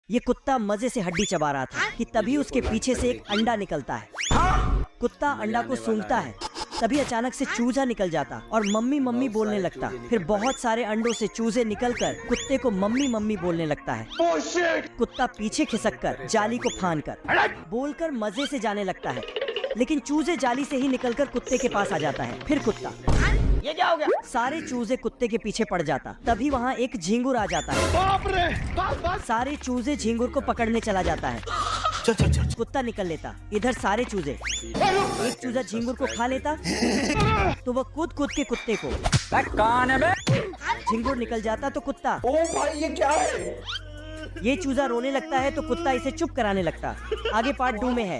ये कुत्ता मजे से हड्डी चबा रहा था कि तभी उसके पीछे से एक अंडा निकलता है। कुत्ता अंडा को सूंघता है, तभी अचानक से चूजा निकल जाता और मम्मी मम्मी बोलने लगता। फिर बहुत सारे अंडों से चूजे निकलकर कुत्ते को मम्मी मम्मी बोलने लगता है। कुत्ता पीछे खिसककर जाली को फांदकर बोलकर मजे से जाने लगता है, लेकिन चूजे जाली से ही निकलकर कुत्ते के पास आ जाता है। फिर कुत्ता, ये क्या हो गया? सारे चूजे कुत्ते के पीछे पड़ जाता। तभी वहाँ एक झींगुर आ जाता है। बाप रे! सारे चूजे झींगुर को पकड़ने चला जाता है। कुत्ता निकल लेता। इधर सारे चूजे, एक चूजा झींगुर को खा लेता तो वह कूद कूद के कुत्ते को, कौन है बे? झींगुर निकल जाता तो कुत्ता, ओ भाई ये क्या है? ये चूजा रोने लगता है तो कुत्ता इसे चुप कराने लगता। आगे पार्ट 2 में है।